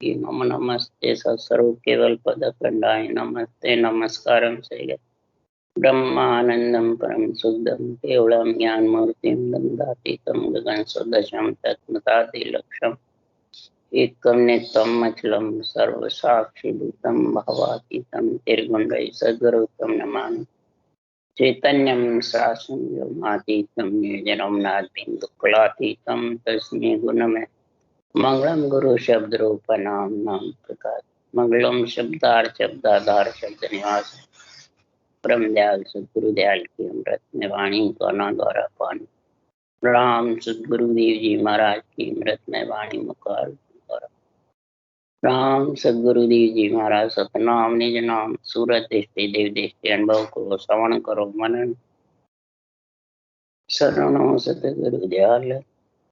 नमो नमस्ते सत्स्वरूप केवल पदखंडाय नमस्ते नमस्कारं से ब्रह्मानंदं परम शुद्धं केवलं ज्ञानमूर्तिं दन्दातीतं गगनसदृशं तत्मतादिलक्ष्यम् एकं नित्यम् अचलं सर्वसाक्षिभूतं भवातीतं निर्गुणैः सद्गुरुं नमामि चैतन्यं शासनं व्योमातीतं निर्जनं नाद्बिन्दुकुलातीतं तस्मै गुणमे मंगलम गुरु शब्द रूप नाम नाम प्रकार मंगलम शब्दार शब्दाधार शब्द निवास परम दयाल सदगुरु दयाल की अमृत में वाणी करुणा द्वारा पानी राम सदगुरुदेव जी महाराज की अमृत में वाणी मुखार द्वारा राम सदगुरुदेव जी महाराज सतनाम निज नाम सूरत दृष्टि देव दृष्टि अनुभव को श्रवण करो मनन शरणो सतगुरु दयाल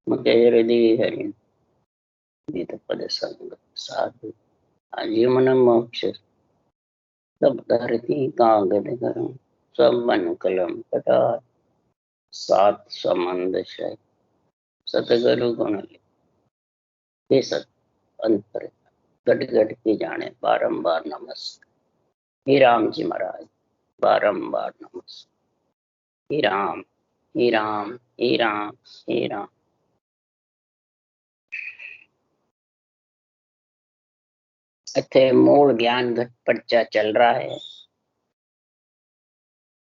मुझे हृदय हरि पद संग साधु आजीवन मोक्ष सब धरती कागज करूं सब मन कलम कटा सात समंद शय सतगुरु गुण लिखे सत अंतर गट गट के जाने बारंबार नमस्कार हे राम जी महाराज बारंबार नमस्कार हे राम हे राम हे राम हे राम। अथे मूल ज्ञान घट पर्चा चल रहा है।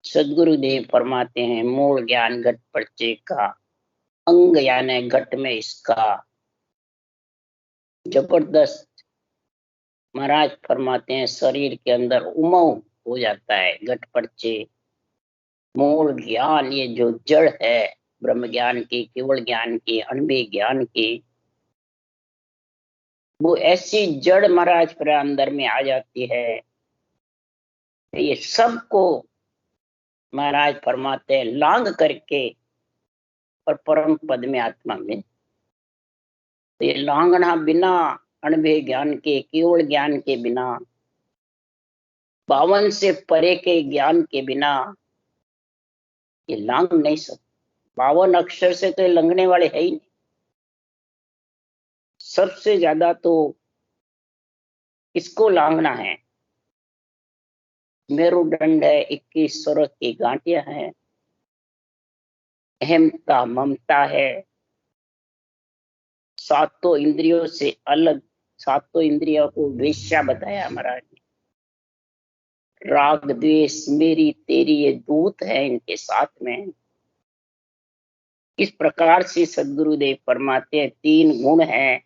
सदगुरुदेव फरमाते हैं मूल ज्ञान घट पर्चे का अंग यानी घट में इसका जबरदस्त महाराज फरमाते हैं शरीर के अंदर उमंग हो जाता है। घट पर्चे मूल ज्ञान ये जो जड़ है ब्रह्म ज्ञान की केवल ज्ञान की अनुभव ज्ञान की वो ऐसी जड़ महाराज पर अंदर में आ जाती है। ये सबको महाराज फरमाते हैं लांग करके और परम पद में आत्मा में। तो ये लांगना बिना अनुभव ज्ञान के केवल ज्ञान के बिना 52 से परे के ज्ञान के बिना ये लांग नहीं सकता। 52 अक्षर से तो लंघने वाले है ही नहीं। सबसे ज्यादा तो इसको लांघना है। मेरुदंड है, 21 स्वर की गांठियां हैं, अहमता ममता है, सातों इंद्रियों से अलग। सातों इंद्रियों को वेश्या बताया महाराज ने। राग द्वेष मेरी तेरी ये दूत है इनके साथ में। इस प्रकार से सदगुरुदेव फरमाते हैं 3 गुण हैं।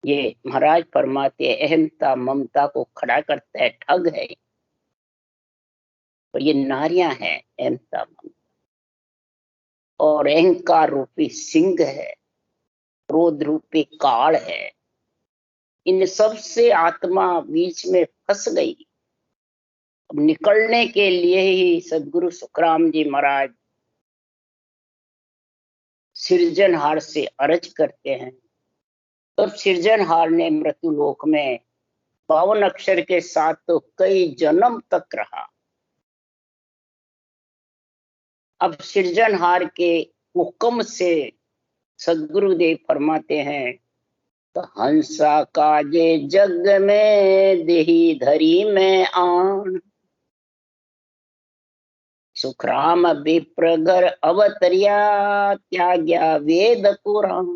ये महाराज फरमाते हैं अहमता ममता को खड़ा करता है, ठग है। और ये नारियां हैं अहमता ममता। और अहंकार रूपी सिंह है, क्रोध रूपी काल है। इन सब से आत्मा बीच में फंस गई। अब निकलने के लिए ही सदगुरु सुखराम जी महाराज सृजनहार से अर्ज करते हैं। तब सृजनहार ने मृत्यु लोक में 52 अक्षर के साथ तो कई जन्म तक रहा। अब सृजनहार के हुक्म से सदगुरुदेव फरमाते हैं तो हंसा काजे जग में देही धरी में आन सुखराम विप्र घर अवतरिया त्याग्या वेद पुराण।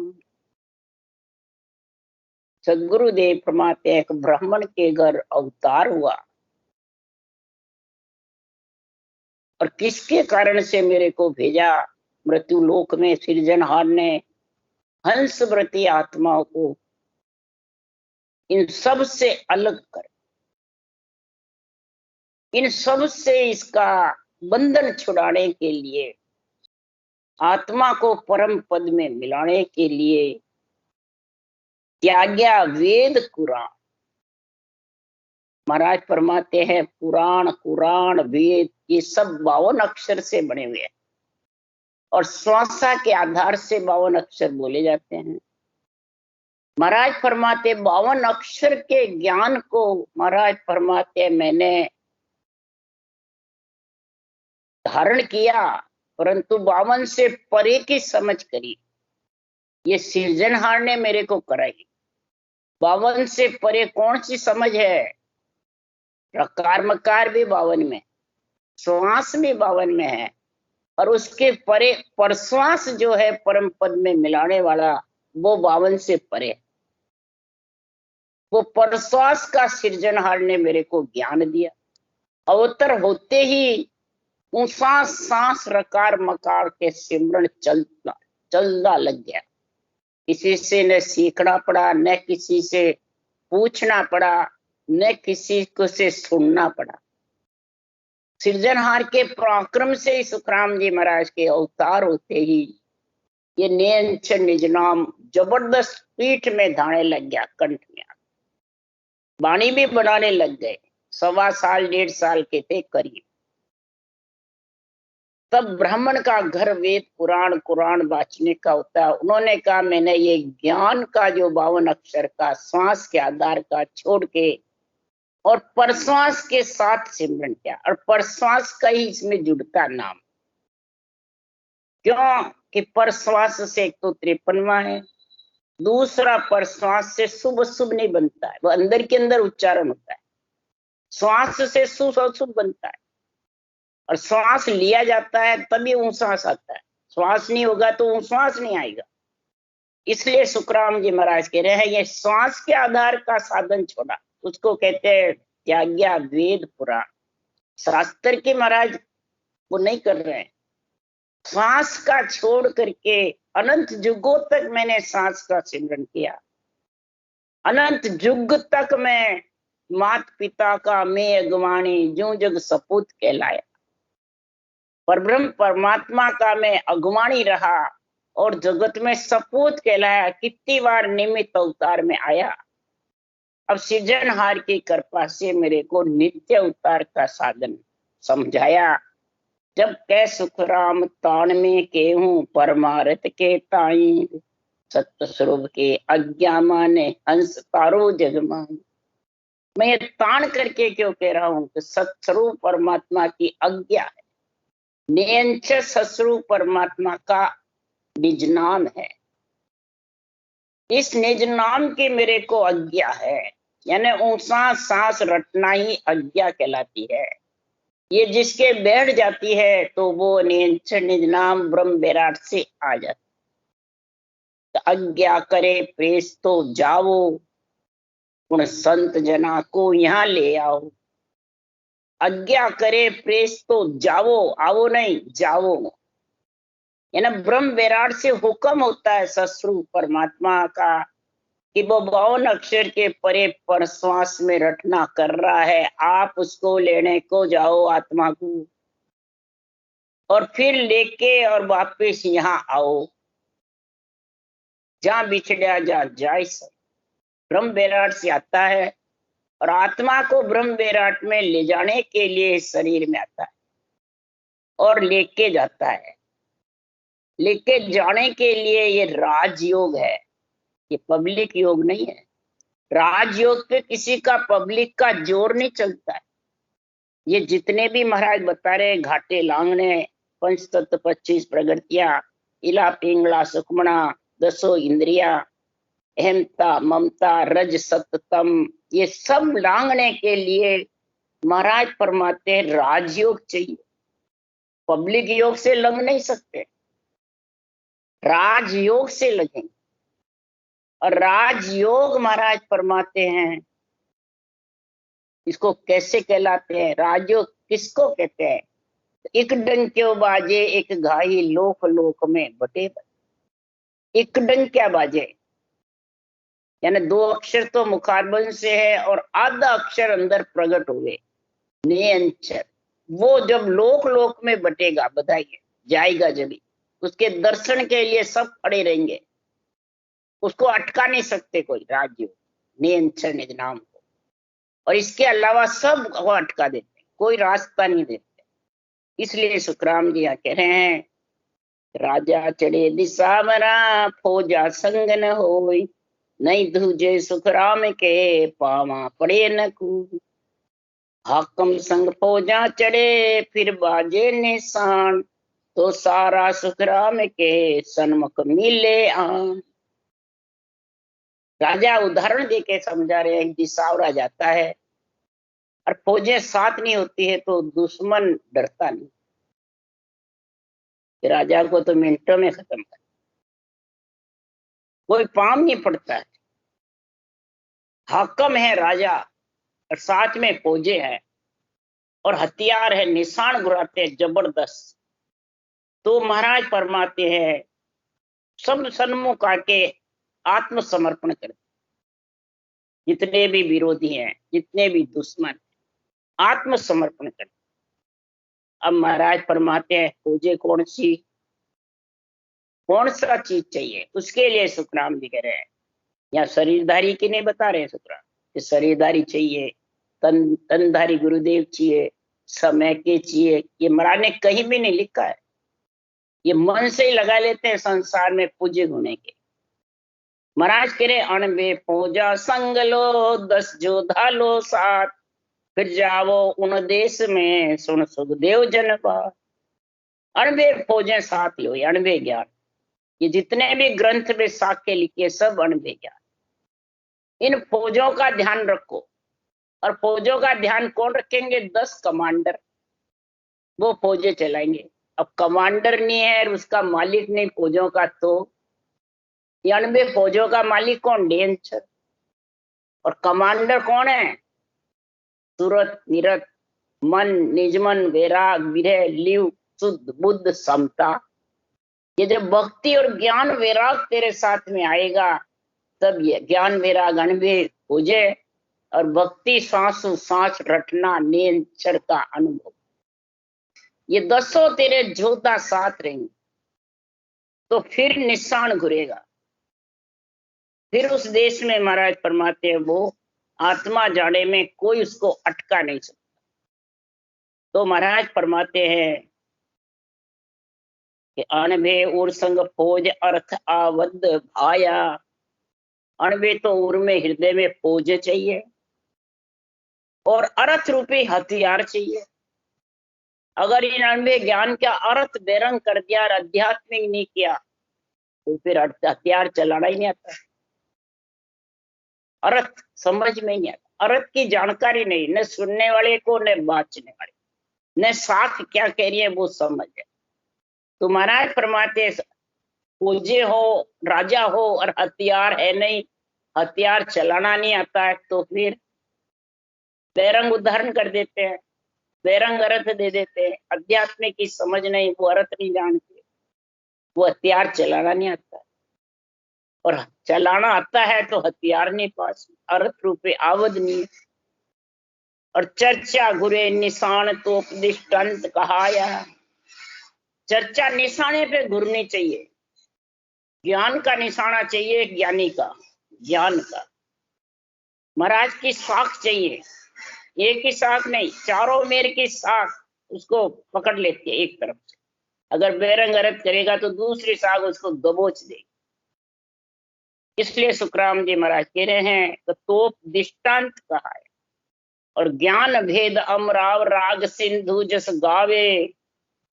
सदगुरुदेव फरमाते हैं ब्राह्मण के घर अवतार हुआ। और किसके कारण से मेरे को भेजा? मृत्यु लोक में सृजनहार ने हंस व्रती आत्माओं को इन सब से अलग कर, इन सब से इसका बंधन छुड़ाने के लिए, आत्मा को परम पद में मिलाने के लिए त्याग्या वेद कुरान। महाराज फरमाते हैं पुराण कुरान वेद ये सब 52 अक्षर से बने हुए हैं। और श्वासा के आधार से 52 अक्षर बोले जाते हैं। महाराज फरमाते 52 अक्षर के ज्ञान को महाराज फरमाते मैंने धारण किया, परंतु 52 से परे की समझ करी। ये सृजनहार ने मेरे को कराई। 52 से परे कौन सी समझ है? प्रकार मकार भी 52 में, श्वास भी 52 में है, और उसके परे परश्वास जो है परम पद में मिलाने वाला, वो 52 से परे। वो परश्वास का सृजनहार ने मेरे को ज्ञान दिया। अवतर होते ही ऊंसा सांस रकार मकार के सिमरन चलता लग गया। किसी से न सीखना पड़ा, न किसी से पूछना पड़ा, न किसी को से सुनना पड़ा। सृजनहार के पराक्रम से सुखराम जी महाराज के अवतार होते ही ये नेंछ निज नाम जबरदस्त पीठ में धाने लग गया, कंठ में वाणी भी बनाने लग गए। 1.25 साल 1.5 साल के थे करीब। तब ब्राह्मण का घर वेद पुराण कुरान बांचने का होता है। उन्होंने कहा मैंने ये ज्ञान का जो 52 अक्षर का श्वास के आधार का छोड़ के और परश्वास के साथ सिमरन किया, और परश्वास का ही इसमें जुड़ता नाम। क्यों कि परश्वास से एक तो 53वां है, दूसरा परश्वास से शुभ शुभ नहीं बनता है, वो अंदर के अंदर उच्चारण होता है। श्वास से शुभ अशुभ बनता है, और श्वास लिया जाता है तभी उश्वास आता है। श्वास नहीं होगा तो उश्वास नहीं आएगा। इसलिए सुखराम जी महाराज कह रहे हैं ये श्वास के आधार का साधन छोड़ा, उसको कहते हैं त्याग्या वेद पुराण। शास्त्र के महाराज वो नहीं कर रहे हैं। श्वास का छोड़ करके अनंत युगों तक मैंने सांस का सिमरन किया। अनंत युग तक मैं मात पिता का मैं अगवाणी जो जग सपूत कहलाया। परब्रह्म परमात्मा का मैं अगवाणी रहा और जगत में सपूत कहलाया। कितनी बार निमित्त अवतार में आया। अब सृजनहार की कृपा से मेरे को नित्य अवतार का साधन समझाया। जब कह सुखराम तान में केहूं परमारथ के ताई, सत्य स्वरूप के अज्ञा माने हंस तारो जगमान। मैं ये तान करके क्यों कह रहा हूं कि सत्स्वरूप परमात्मा की आज्ञा है। नियंच सस्वरूप परमात्मा का निज नाम है। इस निज नाम की मेरे को आज्ञा है, यानी ऊंचा सांस रटना ही आज्ञा कहलाती है। ये जिसके बैठ जाती है तो वो नियंच निज नाम ब्रह्म विराट से आ जाती। तो आज्ञा करे प्रेस तो जाओ, उन संत जना को यहाँ ले आओ। आज्ञा करे प्रेस तो जाओ, आओ नहीं जाओ। यानी ब्रह्म विराट से हुक्म होता है सस्वरूप परमात्मा का कि वो 52 अक्षर के परे परश्वास में रटना कर रहा है। आप उसको लेने को जाओ आत्मा को, और फिर लेके और वापिस यहाँ आओ। जहां बिछड़ा जा जाए सब ब्रह्म विराट से आता है, और आत्मा को ब्रह्म विराट में ले जाने के लिए शरीर में आता है और लेके जाता है। लेके जाने के लिए ये राजयोग है, ये पब्लिक योग नहीं है। राजयोग पे किसी का पब्लिक का जोर नहीं चलता है। ये जितने भी महाराज बता रहे घाटे लांगने, पंच तत्व 25 प्रगतियां, इला पिंगला सुखमणा, 10 इंद्रिया, अहमता ममता रज सततम, ये सब लांगने के लिए महाराज फरमाते राजयोग चाहिए। पब्लिक योग से लंघ नहीं सकते, राजयोग से लगेंगे। और राजयोग महाराज फरमाते हैं इसको कैसे कहलाते हैं। राजयोग किसको कहते हैं? एक डंक्यो बाजे एक घाई लोक लोक में बटे। एक डंक क्या बाजे, यानी 2 अक्षर तो मुखारबंद से है और आधा अक्षर अंदर प्रकट हुए नियंचर। वो जब लोक लोक में बटेगा, बताइए जाएगा जब उसके दर्शन के लिए सब खड़े रहेंगे, उसको अटका नहीं सकते कोई। राज्य नियंचर निज नाम को, और इसके अलावा सब वो अटका देते, कोई रास्ता नहीं देते। इसलिए सुखराम जी यहाँ कह रहे हैं राजा चढ़े दिशावरा फौजा संग न होई, नहीं दूजे सुखराम के पावा पड़े न कूद। हाकम संग फौजा चढ़े फिर बाजे निशान, तो सारा सुखराम के सन्मुख मिले आन। राजा उदाहरण देके समझा रहे हैं, दिसावरा जाता है और फौजें साथ नहीं होती है तो दुश्मन डरता नहीं, राजा को तो मिनटों में खत्म कर, कोई पाम नहीं पड़ता है। हाकम है राजा और साथ में फौजे हैं और हथियार है, निशान घुराते हैं जबरदस्त। तो महाराज फरमाते हैं सब सन्मुख आके आत्मसमर्पण कर, जितने भी विरोधी हैं, जितने भी दुश्मन, आत्मसमर्पण कर। अब महाराज फरमाते हैं फौजे कौन सी, कौन सा चीज चाहिए, उसके लिए सुखराम जी कह रहे हैं। यहाँ शरीरधारी की नहीं बता रहे सुखराम कि शरीरधारी चाहिए, तनधारी गुरुदेव चाहिए, समय के चाहिए, ये महाराज ने कहीं भी नहीं लिखा है। ये मन से ही लगा लेते हैं संसार में पूज्य होने के। महाराज कह रहे अणबे फौजा संग लो, 10 जोधा लो साथ, फिर जाओ उन देश में सुन सुखदेव जन बात। अणबे फौजें साथ लो, अणबे ज्ञान, ये जितने भी ग्रंथ में साक्ष्य लिखे सब अणबे ज्ञान, इन फौजों का ध्यान रखो। और फौजों का ध्यान कौन रखेंगे, 10 कमांडर, वो फौजें चलाएंगे। अब कमांडर नहीं है, उसका मालिक नहीं फौजों का, तो 90 फौजों का मालिक कौन, डेंचर। और कमांडर कौन है, सूरत निरत मन निजमन वैराग विरह लिव शुद्ध बुद्ध समता। ये जब भक्ति और ज्ञान वैराग तेरे साथ में आएगा तब ये ज्ञान वैराग अनुभव हो जाए, और भक्ति सांसों सांस रटना नेचर का अनुभव, ये 10 तेरे जोधा साथ रहेंगे तो फिर निशान घुरेगा। फिर उस देश में महाराज फरमाते हैं वो आत्मा जाने में कोई उसको अटका नहीं सकता। तो महाराज फरमाते हैं कि अणबे उर संग फौज अर्थ आवद्ध भाया। अणबे तो उर में हृदय में फौज चाहिए और अर्थ रूपी हथियार चाहिए। अगर इन अणबे ज्ञान का अर्थ बेरंग कर दिया और आध्यात्मिक नहीं किया तो फिर हथियार चलाना ही नहीं आता, अर्थ समझ में नहीं आता, अर्थ की जानकारी नहीं, न सुनने वाले को न बांचने वाले, न साख क्या कह रही है वो समझ है। तो महाराज फरमाते फौजे हो, राजा हो और हथियार है नहीं, हथियार चलाना नहीं आता है, तो फिर बेरंग उदाहरण कर देते हैं, बेरंग अर्थ दे देते हैं। अध्यात्म की समझ नहीं, वो अर्थ नहीं जानते, वो हथियार चलाना नहीं आता है। और चलाना आता है तो हथियार नहीं पास, अर्थ रूपे आवद नहीं। और चर्चा घुरे निशान तो उपदिष्टांत कहाया। चर्चा निशाने पे घुरनी चाहिए, ज्ञान का निशाना चाहिए, ज्ञानी का, ज्ञान का। महाराज की साख चाहिए, एक ही साख नहीं, चारों मेर की साख उसको पकड़ लेती है एक तरफ से। अगर बेरंग अर्थ करेगा तो दूसरी साख उसको दबोच देगी। इसलिए सुखराम जी महाराज कह रहे हैं तो तोप दृष्टांत कहा है। और ज्ञान भेद अमराव राग सिंधु जस गावे,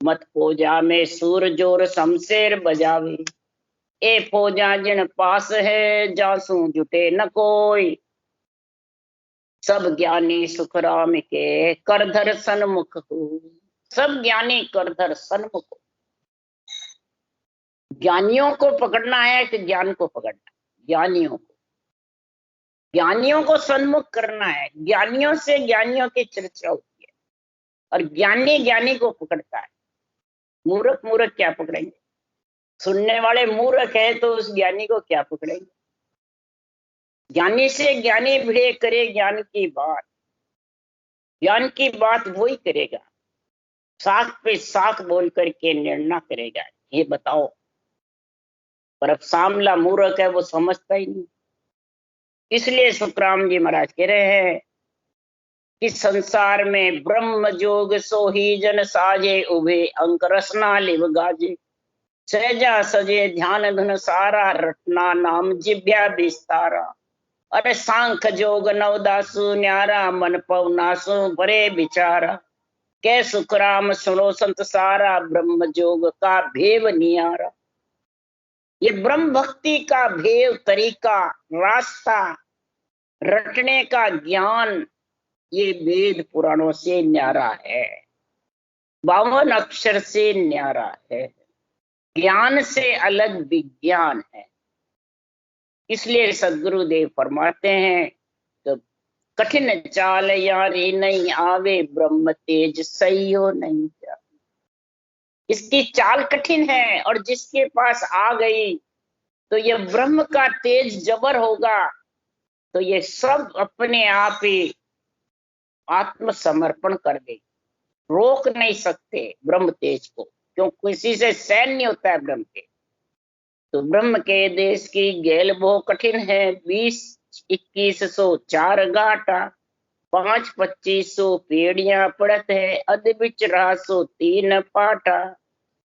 मत फौजा में सूर जोर शमशेर बजावे। ए फौजा जिन पास है जासू जुटे न कोई, सब ज्ञानी सुखराम के करधर सन्मुख हो। सब ज्ञानी करधर सन्मुख हो। ज्ञानियों को पकड़ना है कि ज्ञान को पकड़ना, ज्ञानियों को सन्मुख करना है। ज्ञानियों से ज्ञानियों की चर्चा होती है और ज्ञानी ज्ञानी को पकड़ता है। मूर्ख मूर्ख क्या पकड़ेंगे, सुनने वाले मूर्ख है तो उस ज्ञानी को क्या पकड़ेंगे। ज्ञानी से ज्ञानी भिड़े करे ज्ञान की बात, ज्ञान की बात वही करेगा, साख पे साख बोल करके निर्णय करेगा। ये बताओ, पर अब सामला मूर्ख है, वो समझता ही नहीं। इसलिए सुखराम जी महाराज कह रहे हैं कि संसार में ब्रह्म जोग सोही जन साजे उभे, अंक रसना लिव गाजे। सहजा सजे ध्यान धुन सारा, रटना नाम जिभ्या विस्तारा। अरे सांख जोग नवदासु न्यारा, मन पवनासु भरे विचारा। कै सुखराम सुनो संत सारा, ब्रह्म जोग का भेव नियारा। ये ब्रह्म भक्ति का भेद, तरीका, रास्ता, रटने का ज्ञान, ये वेद पुराणों से न्यारा है, 52 अक्षर से न्यारा है, ज्ञान से अलग विज्ञान है। इसलिए सदगुरुदेव फरमाते हैं तो कठिन चाल यारी नहीं आवे, ब्रह्म तेज सहियो नहीं जा। इसकी चाल कठिन है और जिसके पास आ गई तो ये ब्रह्म का तेज जबर होगा, तो ये सब अपने आप ही आत्मसमर्पण कर दे, रोक नहीं सकते ब्रह्म तेज को, क्यों किसी से सहन नहीं होता है ब्रह्म के। तो ब्रह्म के देश की गेल बहुत कठिन है, 20-2100 घाटा, 5-2500 पेड़ियां पड़त है, अध बिच रहा 3 पाटा,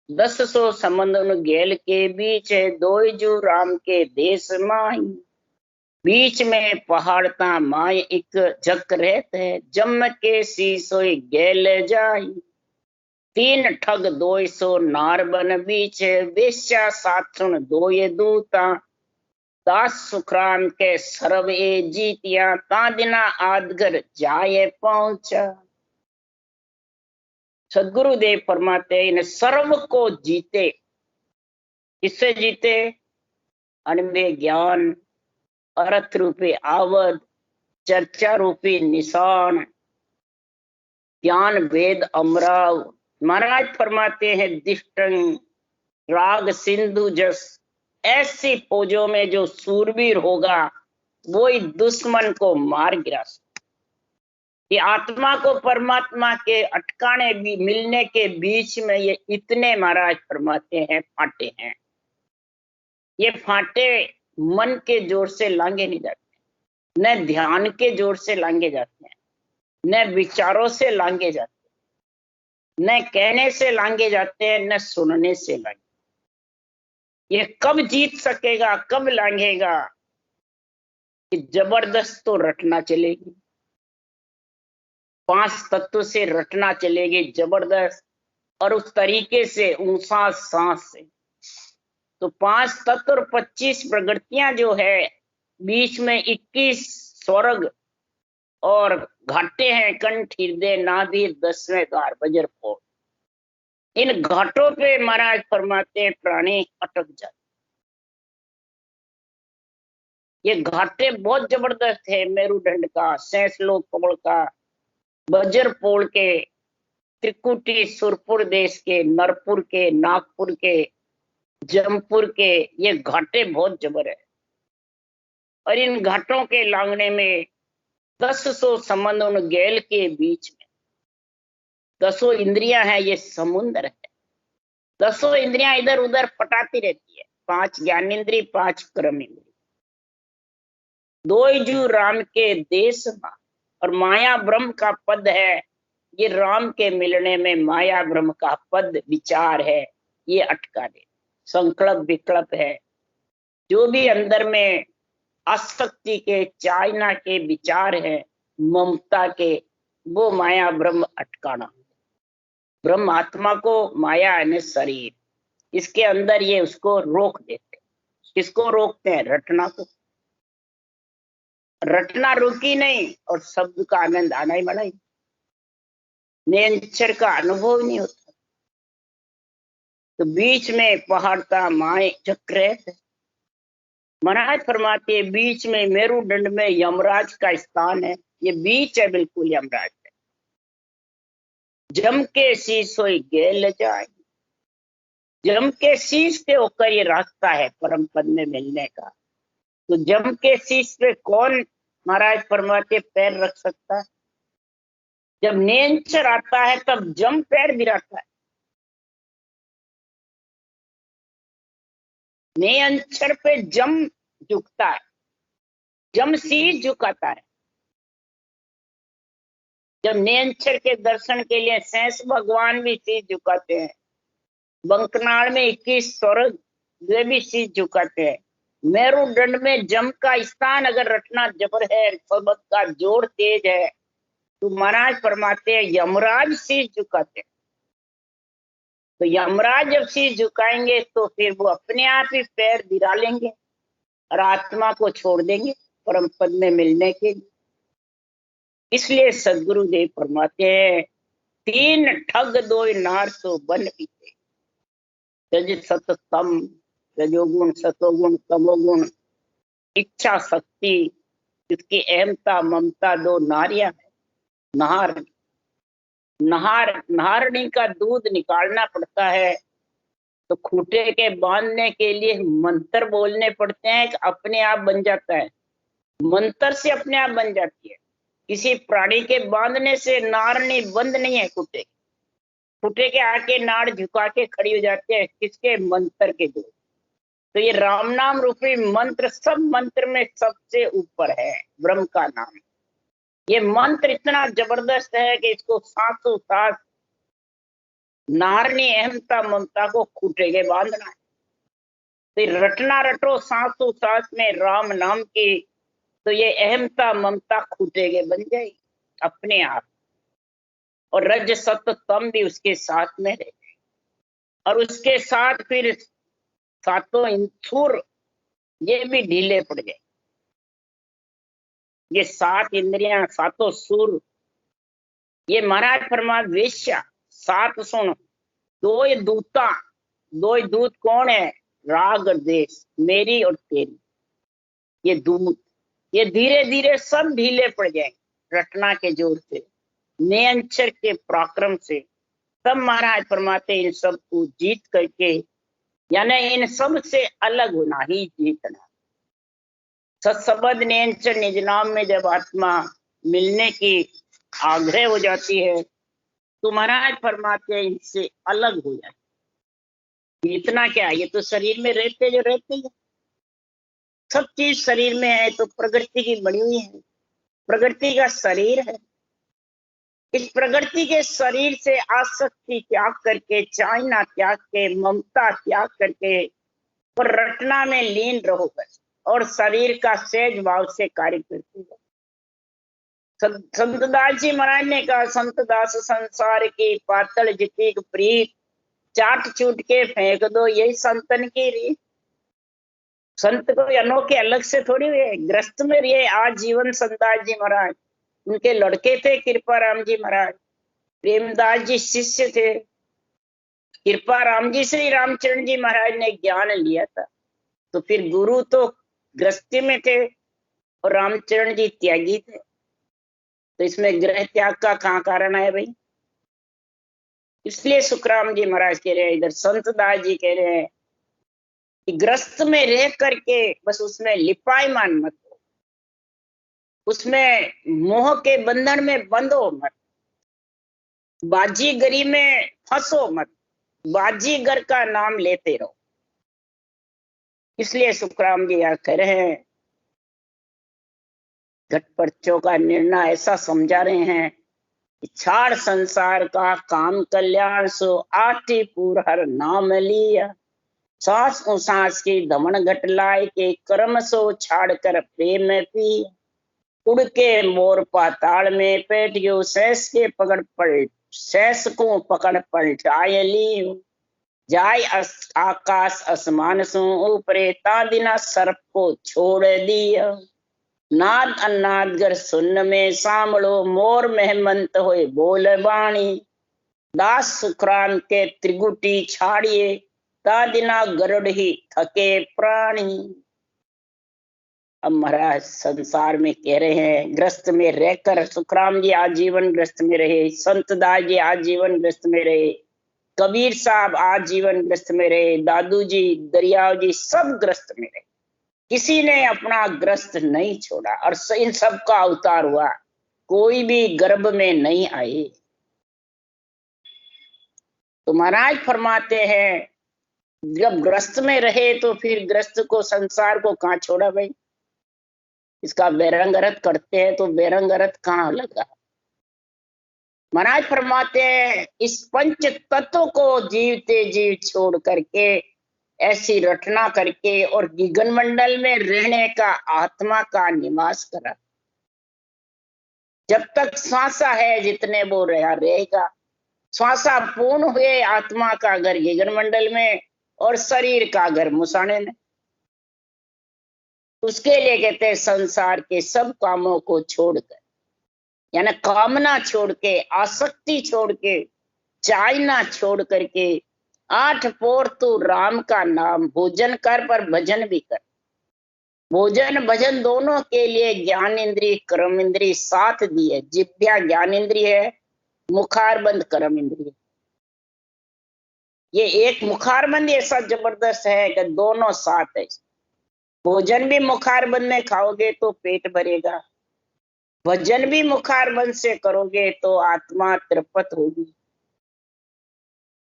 1000 संबंध उन गेल के बीच है, 2 जो राम के देश माही, बीच में पहाड़ता माय एक जक रहत है, जम के सीसोई गेल जाई, 3 ठग 200 नार बन बीच है, वेश्या साथुन 2 ये दूता, 10 सुखराम के सर्व ए जीतिया, तादिना आदगर जाए पहुंचा। सदगुरुदेव फरमाते इन सर्व को जीते, किससे जीते? अनबे ज्ञान, अर्थ रूपी आवद, चर्चा रूपी निशान, ज्ञान वेद अमराव। महाराज फरमाते हैं दिष्टंग राग सिंधु जस, ऐसी फौजों में जो सूरवीर होगा वो ही दुश्मन को मार गिरा सकता। ये आत्मा को परमात्मा के अटकाने भी मिलने के बीच में ये इतने महाराज फरमाते हैं फाटे हैं। ये फाटे मन के जोर से लांगे नहीं जाते, न ध्यान के जोर से लांगे जाते हैं, न विचारों से लांगे जाते हैं, न कहने से लांगे जाते हैं, न सुनने से लांगे। ये कब जीत सकेगा, कब लांघेगा? कि जबरदस्त तो रटना चलेगी, 5 तत्व से रटना चलेगी जबरदस्त, और उस तरीके से ऊंसा सांस से। तो 5 तत्व और 25 प्रगतियां जो है, बीच में 21 स्वर्ग और घाटे हैं, कंठ हृदय नाभि 10वें द्वार वज्र फोड़। इन घाटों पे महाराज फरमाते हैं प्राणी अटक जाते। ये घाटे बहुत जबरदस्त है, मेरुदंड का, सैंसलो कमल का, वज्र पोल के, त्रिकुटी सुरपुर देश के, नरपुर के, नागपुर के, जमपुर के, ये घाटे बहुत जबर है। और इन घाटों के लांगने में 1000 संबंध उन गैल के बीच में, 10 इंद्रियां हैं, ये समुद्र है। 10 इंद्रियां इधर उधर पटाती रहती है, 5 ज्ञानेन्द्रिय, 5 कर्म इंद्रिय, 2 जू राम के देश में। और माया ब्रह्म का पद है, ये राम के मिलने में माया ब्रह्म का पद विचार है, ये अटका दे। संकल्प विकल्प है, जो भी अंदर में आसक्ति के, चाइना के विचार है, ममता के, वो माया ब्रह्म अटकाना। ब्रह्म आत्मा को, माया यानी शरीर, इसके अंदर ये उसको रोक देते। किसको रोकते हैं? रटना को। रटना रुकी नहीं और शब्द का आनंद आना ही मना ही, नेचर का अनुभव नहीं होता। तो बीच में पहाड़ता माए चक्र है। महाराज फरमाते हैं बीच में मेरुदंड में यमराज का स्थान है, ये बीच है बिल्कुल यमराज है। जम के शीश होई गेल जाए, जम के शीश पे होकर ये रास्ता है परम पद में मिलने का। तो जम के शीश पे कौन महाराज फरमाते पैर रख सकता है? जब नेंचर आता है तब जम पैर गिराता है, नेंचर पे जम झुकता है, जम शीश झुकाता है। जब नेंचर के दर्शन के लिए शेष भगवान भी शीश झुकाते हैं, बंकनाड़ में 21 स्वर्ग वे भी शीश झुकाते हैं। मेरुदंड में जम का स्थान अगर रटना जबर है, सबक का जोर तेज है, तो महाराज फरमाते हैं यमराज शीश झुकाते हैं। तो यमराज जब शीश झुकाएंगे तो फिर वो अपने आप ही पैर गिरा लेंगे और आत्मा को छोड़ देंगे परम पद में मिलने के लिए। इसलिए सदगुरुदेव फरमाते हैं, तीन ठग दो नार सो बन पीते, रज सत तम, रजोगुण सतोगुण तमोगुण, इच्छा शक्ति, इसकी अहमता ममता, दो नारियां है। नहार नहारनी का दूध निकालना पड़ता है तो खूंटे के बांधने के लिए मंत्र बोलने पड़ते हैं कि अपने आप बन जाता है, मंत्र से अपने आप बन जाती है। किसी प्राणी के बांधने से नारनी बंद नहीं है, खूंटे के आके नाड़ झुका के खड़ी हो जाती है, किसके? मंत्र के दूध। तो ये राम नाम रूपी मंत्र सब मंत्र में सबसे ऊपर है, ब्रह्म का नाम। ये मंत्र इतना जबरदस्त है कि इसको सांसों सांस नारनी अहमता ममता को खूंटे के बांधना है। तो रटना रटो सांसों सांस में राम नाम की, तो ये अहमता ममता खूंटे के बन जाएगी अपने आप। और रज सत तम भी उसके साथ में रहे, और उसके साथ फिर सातों इंद्रिय ये भी ढीले पड़ गए। ये सात इंद्रियां, सातों सुर, ये महाराज फरमा वेश्या, सात सुन, दो ये दूता, दो ये दूत कौन है? राग और देश, मेरी और तेरी, ये दूत, ये धीरे धीरे सब ढीले पड़ जाएंगे रटना के जोर से, नियंचर के पराक्रम से। सब महाराज फरमाते इन सब को जीत करके, यानी इन सब से अलग होना ही जीतना। सत्सबद नियंचर निज नाम में जब आत्मा मिलने की आग्रह हो जाती है तो महाराज फरमाते हैं इनसे अलग हो जाती। इतना क्या, ये तो शरीर में रहते जो रहते हैं, सब चीज शरीर में है, तो प्रकृति की बनी हुई है, प्रकृति का शरीर है। इस प्रकृति के शरीर से आसक्ति त्याग करके, चाहना त्याग के, ममता त्याग करके और रटना में लीन रहो बस, और शरीर का सहज भाव से कार्य करते हो। संत दास जी महाराज ने कहा, संत दास संसार की पातल जिती प्रीत, चाट चूट के फेंक दो यही संतन की रीत। संत को अनोखे अलग से थोड़ी हुए, ग्रस्त में रहे आजीवन संत दास जी महाराज। उनके लड़के थे कृपा राम जी महाराज, प्रेमदास जी शिष्य थे। कृपा राम जी श्री रामचरण जी महाराज ने ज्ञान लिया था, तो फिर गुरु तो गृहस्थी में थे और रामचरण जी त्यागी थे, तो इसमें ग्रह त्याग का कहाँ कारण है भाई? इसलिए सुखराम जी महाराज कह रहे हैं, इधर संत दास जी कह रहे हैं कि ग्रस्त में रह करके बस उसमें लिपायमान मत हो, उसमें मोह के बंधन में बंधो मत, बाजीगरी में फंसो मत, बाजीगर का नाम लेते रहो। इसलिए सुखराम जी यहाँ कह रहे हैं, घटपर्चों का निर्णय ऐसा समझा रहे हैं कि छाड़ संसार का काम कल्याण सो आटी पूर हर नाम लिया, सांस को सांस की दमन घट लाए के कर्म सो छाड़ कर प्रेम पी, उड़ के मोर पाताल में बैठ गयो शेष के पकड़ पलट, शेष को पकड़ पलटाए ली, जाय आकाश आसमान सो ऊपरे तादिना सर्प को छोड़ दिया, नाद अन्नाद गर सुन्न में सांभळो मोर मेहमंत होए बोल बाणी, दास सुखराम के त्रिगुटी छाड़िए तादिना गरुड़ ही थके प्राणी। अब महाराज संसार में कह रहे हैं, ग्रस्त में रहकर सुखराम जी आजीवन ग्रस्त में रहे, संत दास जी आजीवन ग्रस्त में रहे, कबीर साहब आजीवन ग्रस्त में रहे, दादू जी, दरियाव जी सब ग्रस्त में रहे, किसी ने अपना ग्रस्त नहीं छोड़ा और इन सब का अवतार हुआ, कोई भी गर्भ में नहीं आए। तो महाराज फरमाते हैं जब ग्रस्त में रहे तो फिर ग्रस्त को, संसार को कहाँ छोड़ा भाई? इसका बेरंग अर्थ करते हैं तो बेरंग अर्थ कहाँ लगा? महाराज फरमाते हैं इस पंच तत्व को जीवते जीव छोड़ करके, ऐसी रटना करके और गगन मंडल में रहने का आत्मा का निवास करा। जब तक सांसा है जितने वो रहा रहेगा, श्वासा पूर्ण हुए आत्मा का घर गगन मंडल में और शरीर का घर मुसाने में। उसके लिए कहते हैं संसार के सब कामों को छोड़कर, यानी कामना छोड़ के, आसक्ति छोड़ के, चाहना छोड़ करके, 8 पोर तू राम का नाम भोजन कर, पर भजन भी कर। भोजन भजन दोनों के लिए ज्ञान इंद्रिय कर्म इंद्रिय साथ दी है। जिह्वा ज्ञान इंद्रिय है, मुखारबंद कर्म इंद्रिय। ये एक मुखारबंद ऐसा जबरदस्त है कि दोनों साथ है। भोजन भी मुखारबंद में खाओगे तो पेट भरेगा, भजन भी मुखारबंद से करोगे तो आत्मा तृप्त होगी।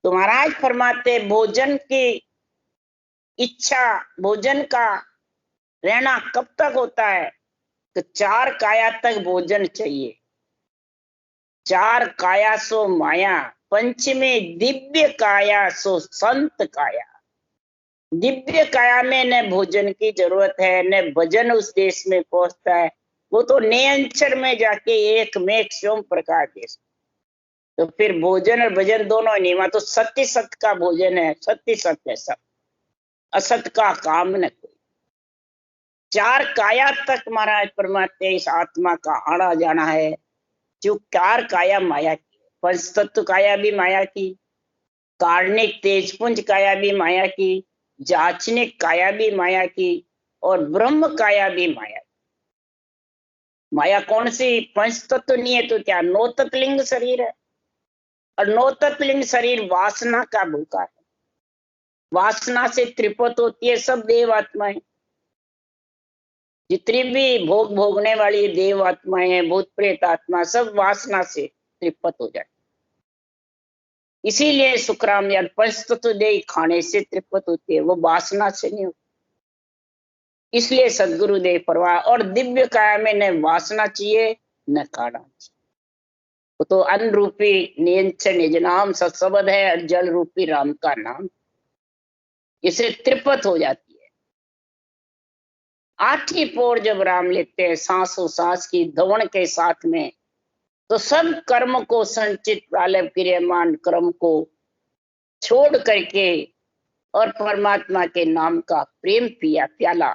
तो महाराज फरमाते भोजन की इच्छा, भोजन का रहना कब तक होता है? तो 4 काया तक भोजन चाहिए। 4 काया सो माया, पंचमी दिव्य काया सो संत काया। दिव्य काया में न भोजन की जरूरत है न भजन उस देश में पहुंचता है, वो तो नियंचर में जाके एक मेघ सोम प्रकाश देश। तो फिर भोजन और भजन दोनों नहीं, वहां तो सत्य सत्य का भोजन है, सत्य सत्य है सब, असत का काम न कोई। 4 काया तक महाराज परमात्मा इस आत्मा का आना जाना है। जो 4 काया माया की, पंचतत्व काया भी माया की, कार्णिक तेजपुंज काया भी माया की, जाचनिक काया भी माया की, और ब्रह्म काया भी माया की। माया कौन सी? पंचतत्व नहीं है तो क्या? 9 तत्लिंग शरीर है, और 9 तत्लिंग शरीर वासना का भूखा है। वासना से तृप्त होती है सब देव आत्माएं। जितनी भी भोग भोगने वाली देव आत्माएं हैं, भूत प्रेत आत्मा, सब वासना से तृप्त हो जाए। इसीलिए सुखराम यार पंचतत्व देह खाने से तृप्त होती है, वो वासना से नहीं होती। इसलिए सदगुरुदेव परवाह और दिव्य काया में न वासना चाहिए न खाना चाहिए। वो तो अन्न रूपी नियंत्रण निज नाम सत्सबद है, और जल रूपी राम का नाम, इसे तृप्त हो जाती है। 8ही पोर जब राम लेते हैं सांसों सांस की धवण के साथ में, तो सब कर्म को संचित प्रालभ क्रियमान कर्म को छोड़ करके और परमात्मा के नाम का प्रेम पिया प्याला,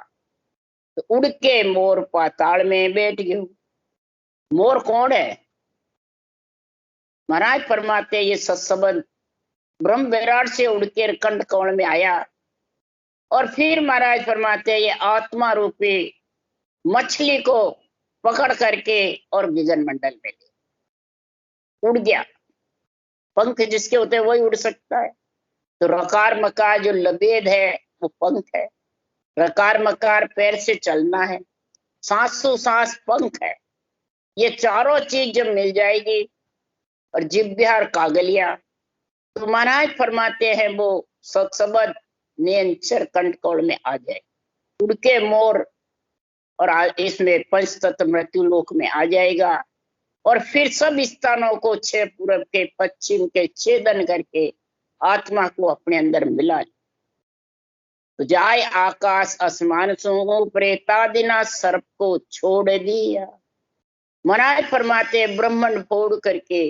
तो उड़ के मोर पाताल में बैठ गयो। मोर कौन है? महाराज परमात्मा ये सत्सबंध ब्रह्म विराट से उड़ के कंठ कौन में आया, और फिर महाराज फरमाते ये आत्मा रूपी मछली को पकड़ करके और गगन मंडल में ले उड़ गया। पंख जिसके होते हैं वही उड़ सकता है। तो रकार मकार जो लबेद है वो पंख है, रकार मकार पैर से चलना है, सांसों सांस पंख है। ये चारों चीज जब मिल जाएगी और जिब्या और कागलिया, तो महाराज फरमाते हैं वो सत्सबद नियंचर कंठकोण में आ जाए, उड़ के मोर और इसमें पंचतत्व मृत्यु लोक में आ जाएगा। और फिर सब स्थानों को 6 पूरब के पश्चिम के छेदन करके आत्मा को अपने अंदर मिला। तो जाए आकाश आसमान सो प्रेतादिना सर्प को छोड़ दिया। महाराज फरमाते ब्रह्मंड फोड़ करके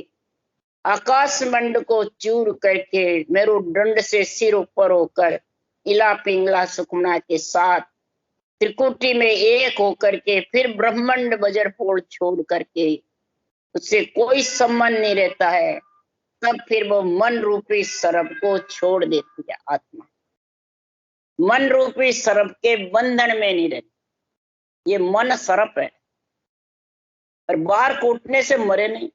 आकाश मंड को चूर करके मेरुदंड से सिर ऊपर होकर इला पिंगला सुखमना के साथ त्रिकुटी में एक होकर के फिर ब्रह्मंड बजर फोड़ छोड़ करके उससे कोई संबंध नहीं रहता है, तब फिर वो मन रूपी सर्प को छोड़ देती है आत्मा। मन रूपी सर्प के बंधन में नहीं रहती। ये मन सर्प है, और बाहर कूटने से मरे नहीं।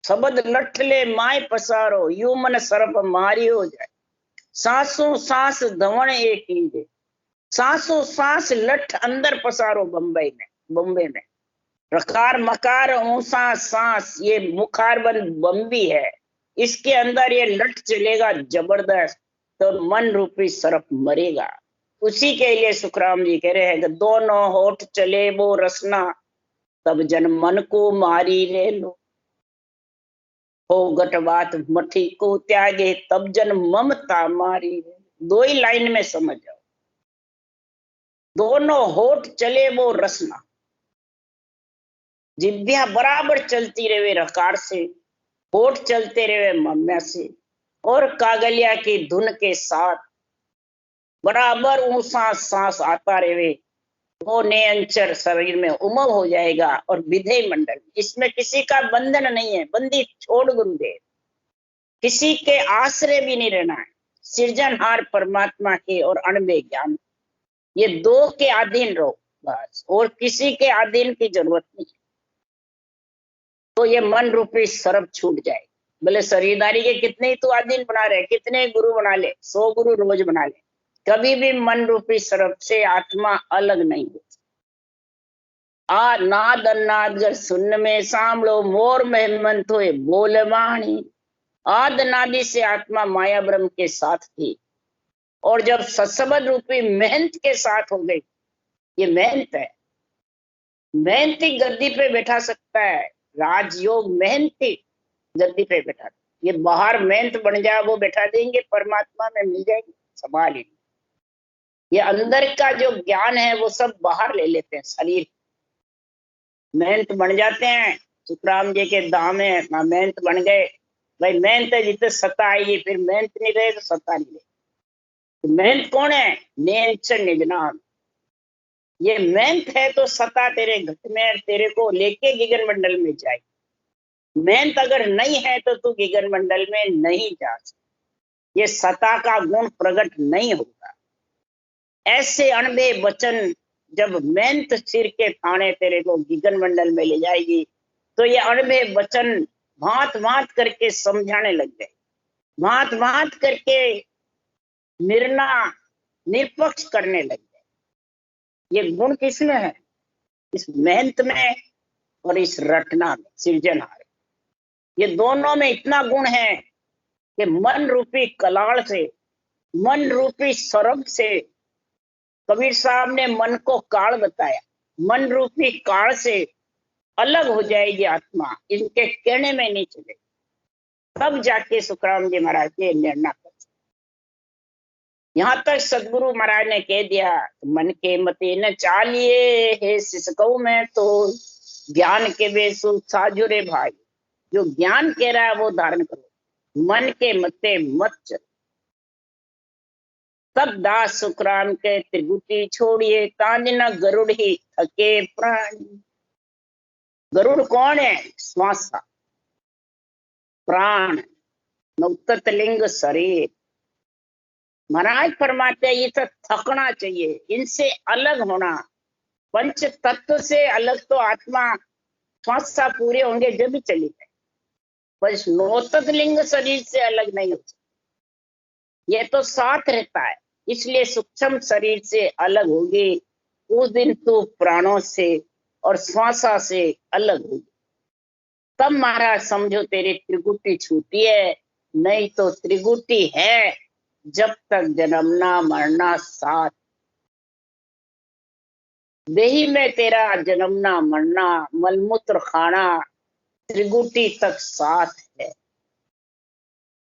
शब्द लठ ले माय पसारो, यू मन सर्प मारी हो जाए। सांसों सांस धवण एक कीजिए, सांसों सांस लठ अंदर पसारो। बम्बे में रकार मकार ऊंसा सांस, ये मुखारबंद बम्बी है, इसके अंदर ये लठ चलेगा जबरदस्त, तो मन रूपी सर्प मरेगा। उसी के लिए सुखराम जी कह रहे हैं कि दोनों होठ चले वो रसना, तब जन मन को मारी रे लो। हो गटवात मठी को त्यागे, तब जन ममता मारी रे। 2 ही लाइन में समझ जाओ, दोनों होठ चले वो रसना, जिभ्या बराबर चलती रहे रकार से, होठ चलते रहे मम्या से, और कागलिया की धुन के साथ बराबर ऊंचा सांस आता रहे। वो नियंचर शरीर में उमंग हो जाएगा। और विधेय मंडल, इसमें किसी का बंधन नहीं है, बंदी छोड़ गुरुदेव, किसी के आश्रय भी नहीं रहना है। सृजनहार परमात्मा के और अणबे ज्ञान, ये दो के अधीन रहो बस, और किसी के अधीन की जरूरत नहीं है। तो ये मन रूपी सर्प छूट जाए। बोले शरीरदारी के कितने ही तो अधीन बना रहे, कितने गुरु बना ले, 100 गुरु रोज बना ले, कभी भी मन रूपी सर्प से आत्मा अलग नहीं हो। आ नाद अन्नाद गर सुन्न में सांभळो, मोर मेहमंत होए बोलवाणी। आद नादि से आत्मा माया ब्रह्म के साथ थी, और जब सत्सबद रूपी मेहनत के साथ हो गई, ये मेहनत है, मेहनती गद्दी पे बैठा सकता है, राजयोग मेहनती गद्दी पे बैठा। ये बाहर मेहनत बन जाए वो बैठा देंगे, परमात्मा में मिल जाएगी, संभाल लेंगे। ये अंदर का जो ज्ञान है वो सब बाहर ले लेते हैं, शरीर मेहनत बन जाते हैं। सुखराम जी के दाम है, मेहनत बन गए भाई, मेहनत है जितने सत्ता आएगी, फिर मेहनत नहीं रहे तो सत्ता नहीं रहे। तो मेहनत कौन है? नेचर निजनाम। ये मेहनत है तो सत्ता तेरे घट में, तेरे को लेके गिगन मंडल में जाएगी। मेहनत अगर नहीं है तो तू गिगन मंडल में नहीं जा सकता, ये सत्ता का गुण प्रकट नहीं होगा। ऐसे अणबे वचन, जब मेहनत सिर के थाने तेरे को गिगन मंडल में ले जाएगी, तो ये अणबे वचन भांत भांत करके समझाने लग गए, भांत भांत करके निरपक्ष करने लग गए। ये गुण किसमें है? इस मेहनत में और इस रटना में, सृजनहार। ये दोनों में इतना गुण है कि मन रूपी कलाड़ से, मन रूपी सर्प से, कबीर साहब ने मन को काल बताया, मन रूपी काल से अलग हो जाएगी आत्मा, इनके कहने में नहीं चले, तब जाके सुखराम जी महाराज के निर्णय कर। यहाँ तक सदगुरु महाराज ने कह दिया, मन के मते न चालिए हे सिसकऊ में तो, ज्ञान के बेसु साजुरे भाई। जो ज्ञान कह रहा है वो धारण करो, मन के मते मत चलो। तब दास सुखराम के त्रिगुटी छोड़िए, तांजना गरुड़ ही थके प्राणी। गरुड़ कौन है? श्वास, प्राण, नौतत लिंग शरीर। महाराज फरमाते हैं ये तो थकना चाहिए, इनसे अलग होना। पंच तत्व से अलग तो आत्मा श्वास पूरे होंगे जब भी चली जाए, बस नौतत लिंग शरीर से अलग नहीं हो सकती, ये तो साथ रहता है। इसलिए सूक्ष्म शरीर से अलग होगी, उस दिन तो प्राणों से और श्वासा से अलग होगी। तब महाराज समझो तेरी त्रिगुटी छूटी है, नहीं तो त्रिगुटी है जब तक जन्मना मरना साथ। देही में तेरा जन्मना मरना, मलमूत्र खाना, त्रिगुटी तक साथ है।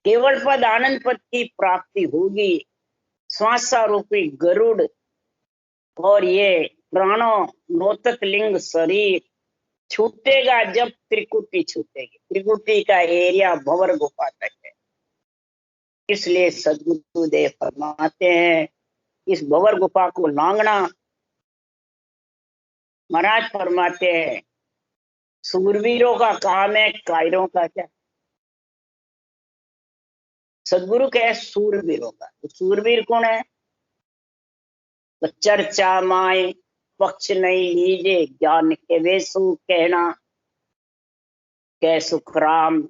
केवल पद आनंद पद की प्राप्ति होगी। श्वासा रूपी गरुड़ और ये प्राणों नौतत लिंग शरीर छूटेगा जब त्रिकुटी छूटेगी। त्रिकुटी का एरिया भंवर गुफा तक है। इसलिए सदगुरुदेव फरमाते हैं इस भंवर गुफा को लांघना। महाराज फरमाते हैं सूरवीरों का काम है, कायरों का क्या? सदगुरु क्या है? सूरवीरों का। तो सूरवीर कौन है? तो चर्चा माए पक्ष नहीं लीजे, ज्ञान के वेसु कहना कै सुखराम।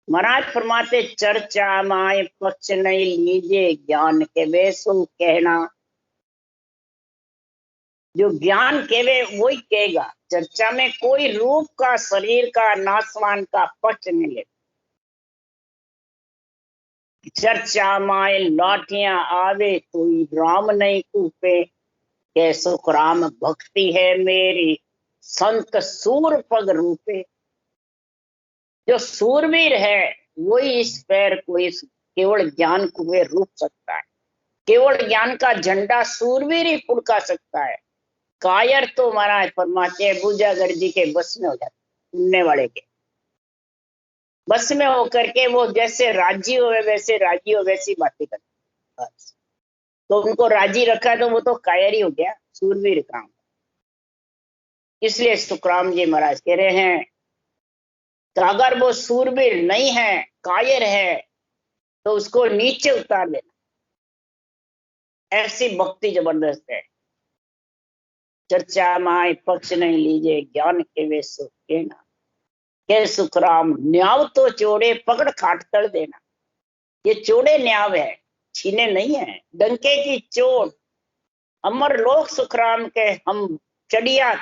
महाराज फरमाते चर्चा माए पक्ष नहीं लीजे, ज्ञान के वेसु कहना। जो ज्ञान केवे वही कहेगा, चर्चा में कोई रूप का, शरीर का, नासवान का पक्ष नहीं लेता। चर्चा माए लाठियां आवे तो राम नहीं कूपे, के सुख राम भक्ति है मेरी संत सूर पग रूपे। जो सूरवीर है वही इस पैर को, इस केवल ज्ञान को वे रूप सकता है। केवल ज्ञान का झंडा सूरवीर ही फुड़का सकता है। कायर तो महाराज फरमाते हैं बूझागर जी के बस में हो जाते, सुनने वाले के। बस में होकर के वो जैसे राजी हुए वैसे राजी हो वैसी बातें करते बस। तो उनको राजी रखा तो वो तो कायर ही हो गया, सूरवीर काम। इसलिए सुखराम जी महाराज कह रहे हैं तो अगर वो सूरवीर नहीं है, कायर है, तो उसको नीचे उतार देना। ऐसी भक्ति जबरदस्त है। चर्चा माए पक्ष नहीं लीजिए, ज्ञान के वे सुख देना। के सुखराम न्याव तो चोड़े, पकड़ खाट कर देना। ये चोड़े न्याव है, छीने नहीं है। डंके की चोट, अमर लोक सुखराम के हम चढ़िया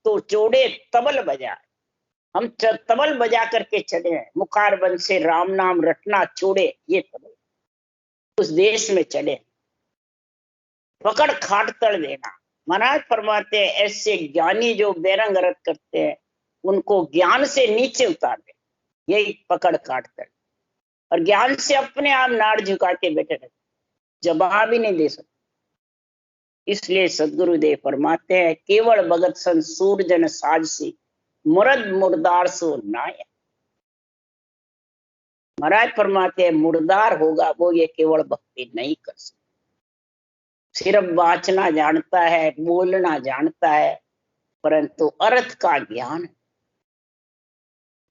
तो चोड़े तबल बजाए। हम तबल बजा करके चले हैं। मुखार बन से राम नाम रटना छोड़े, ये तबल उस देश में चले। पकड़ खाट तड़ देना। महाराज फरमाते हैं ऐसे ज्ञानी जो बेरंग रत करते हैं उनको ज्ञान से नीचे उतार दे, यही पकड़ काट तड़। और ज्ञान से अपने आप नाड़ झुका के बैठे रहते, जवाब ही नहीं दे सकते। इसलिए सदगुरुदेव फरमाते हैं केवल भगत सन सूरजन साजसी, मुर्द मुर्दार सो नाय। महाराज फरमाते हैं मुर्दार होगा वो ये केवल भक्ति नहीं कर सकता। सिर्फ वाचना जानता है, बोलना जानता है, परंतु अर्थ का ज्ञान,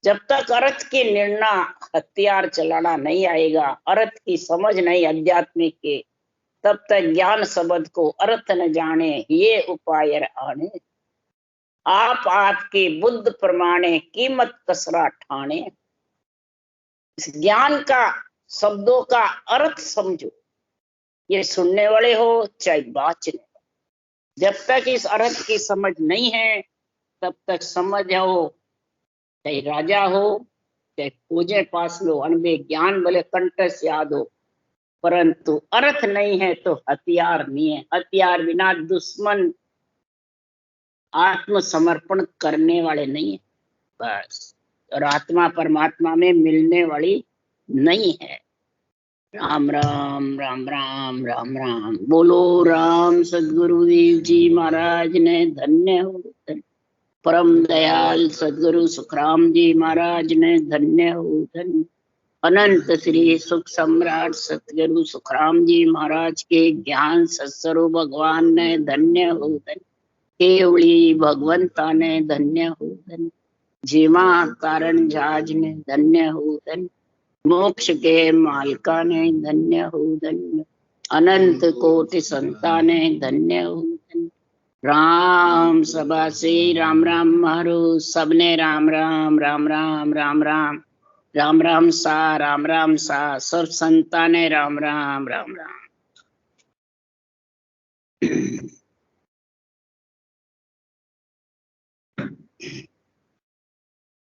जब तक अर्थ की निर्णय हथियार चलाना नहीं आएगा, अर्थ की समझ नहीं आध्यात्मिक के, तब तक ज्ञान शब्द को अर्थ न जाने ये उपाय आने। आप आपकी बुद्ध प्रमाणे कीमत कसरा ठाने। इस ज्ञान का शब्दों का अर्थ समझो, ये सुनने वाले हो चाहे बाचने। जब तक इस अर्थ की समझ नहीं है तब तक समझो, चाहे राजा हो चाहे पूजे पास लो, अनबे ज्ञान भले कंठ से याद हो, परंतु अर्थ नहीं है तो हथियार नहीं है। हथियार बिना दुश्मन आत्मसमर्पण करने वाले नहीं है बस। और आत्मा परमात्मा में मिलने वाली नहीं है। राम राम राम राम राम राम। बोलो राम सदगुरुदेव जी महाराज ने धन्य हो। परम दयाल सदगुरु सुखराम जी महाराज ने धन्य हो धन्य। अनंत श्री सुख सम्राट सतगुरु सुखराम जी महाराज के ज्ञान सत्स्वरूप भगवान ने धन्य हो धन्य। केवली भगवंता ने धन्य हो धन्य। जीवा कारण जाज ने धन्य हो धन्य। मोक्ष के मालिका ने धन्य हो धन्य। अनंत कोटि संता ने धन्य हो धन्य। राम सभा से राम राम मारो सबने राम राम राम राम राम राम राम राम सा सब संता ने राम राम राम राम।